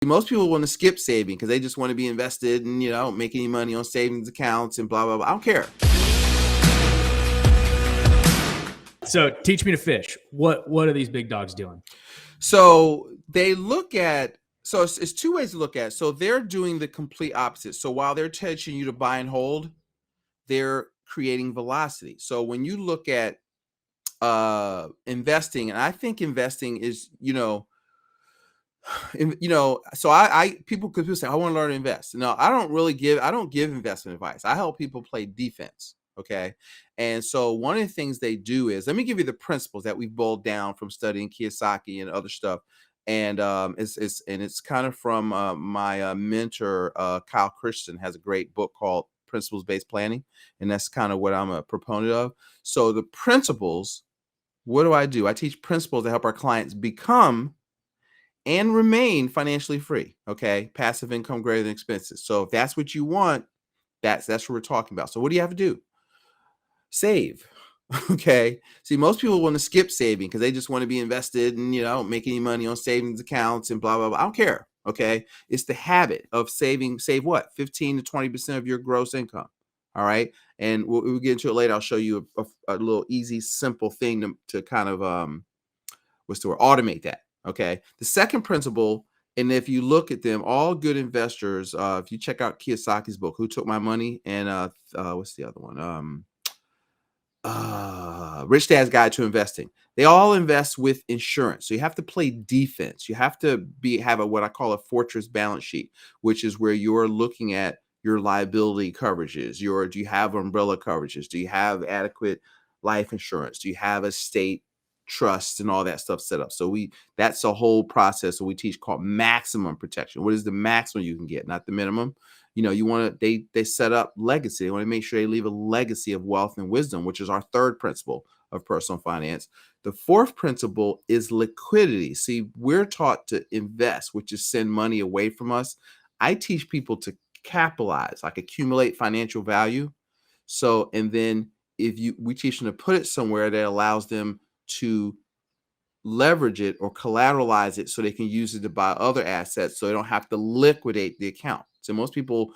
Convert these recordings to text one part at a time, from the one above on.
Most people want to skip saving because they just want to be invested and, don't make any money on savings accounts and blah, blah, blah. I don't care. So teach me to fish. What are these big dogs doing? So they look at, so it's two ways to look at it. So they're doing the complete opposite. So while they're teaching you to buy and hold, they're creating velocity. So when you look at investing, and I think investing is, people say, I want to learn to invest. No, I don't give investment advice. I help people play defense. Okay. And so one of the things they do is, let me give you the principles that we've boiled down from studying Kiyosaki and other stuff. And it's kind of from my mentor, Kyle Christensen, has a great book called Principles-Based Planning. And that's kind of what I'm a proponent of. So the principles, what do? I teach principles to help our clients become and remain financially free. Okay. Passive income greater than expenses. So if that's what you want, that's what we're talking about. So what do you have to do? Save. Okay. See, most people want to skip saving because they just want to be invested and, make any money on savings accounts and blah, blah, blah. I don't care. Okay. It's the habit of saving. Save what? 15 to 20% of your gross income. All right. And we'll get into it later. I'll show you a little easy, simple thing to kind of, automate that. Okay. The second principle, and if you look at them, all good investors, if you check out Kiyosaki's book, Who Took My Money? And what's the other one? Rich Dad's Guide to Investing. They all invest with insurance. So you have to play defense. You have to have what I call a fortress balance sheet, which is where you're looking at your liability coverages. Do you have umbrella coverages? Do you have adequate life insurance? Do you have estate trust and all that stuff set up? So that's a whole process that we teach called maximum protection. What is the maximum you can get, not the minimum? You want to, they set up legacy. They want to make sure they leave a legacy of wealth and wisdom, which is our third principle of personal finance. The fourth principle is liquidity. See, we're taught to invest, which is send money away from us. I teach people to capitalize, like accumulate financial value. So, and then we teach them to put it somewhere that allows them to leverage it or collateralize it so they can use it to buy other assets so they don't have to liquidate the account. So most people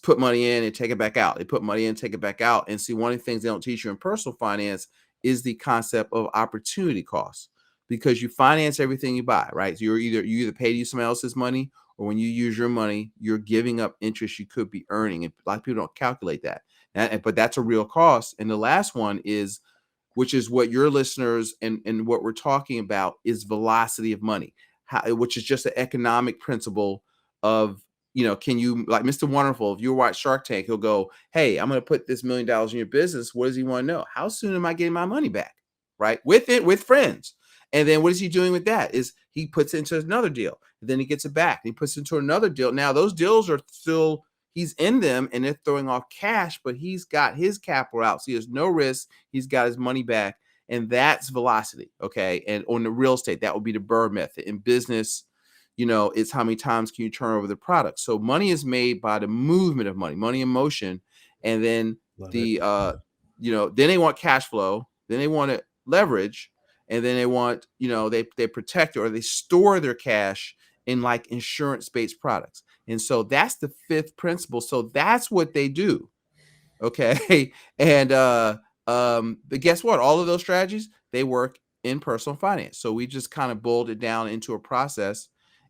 put money in and take it back out. They put money in, take it back out. And see, one of the things they don't teach you in personal finance is the concept of opportunity cost, because you finance everything you buy, right? So you either pay to use somebody else's money, or when you use your money, you're giving up interest you could be earning. And a lot of people don't calculate that. But that's a real cost. And the last one is, which is what your listeners and what we're talking about, is velocity of money, which is just an economic principle of, can you, like Mr. Wonderful, if you watch Shark Tank, he'll go, hey, I'm going to put this $1 million in your business. What does he want to know? How soon am I getting my money back? Right. With friends. And then what is he doing with that? Is he puts it into another deal, and then he gets it back. And he puts it into another deal. Now those deals are still, he's in them and they're throwing off cash, but he's got his capital out. So he has no risk. He's got his money back. And that's velocity. Okay. And on the real estate, that would be the Burr method. In business, it's how many times can you turn over the product. So money is made by the movement of money in motion. And then then they want cash flow. Then they want to leverage. And then they want, they protect it, or they store their cash in like insurance-based products. And so that's the fifth principle. So that's what they do. Okay. And but guess what? All of those strategies, they work in personal finance. So we just kind of boiled it down into a process.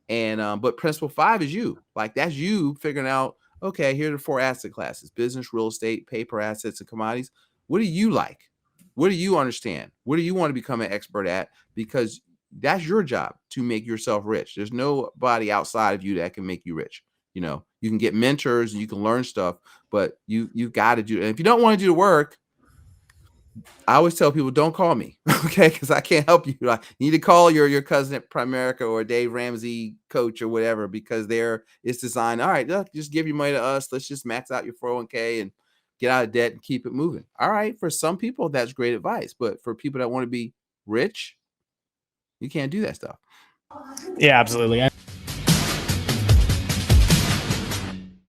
And but principle 5 is you. Like, that's you figuring out, okay, here are the 4 asset classes: business, real estate, paper assets, and commodities. What do you like? What do you understand? What do you want to become an expert at? Because that's your job, to make yourself rich. There's nobody outside of you that can make you rich. You can get mentors and you can learn stuff, but you've got to do it. And if you don't want to do the work, I always tell people, don't call me, okay? Because I can't help you. You need to call your cousin at Primerica or Dave Ramsey coach or whatever, because it's designed, all right, look, just give your money to us. Let's just max out your 401k and get out of debt and keep it moving. All right, for some people, that's great advice. But for people that want to be rich, you can't do that stuff. Yeah, absolutely.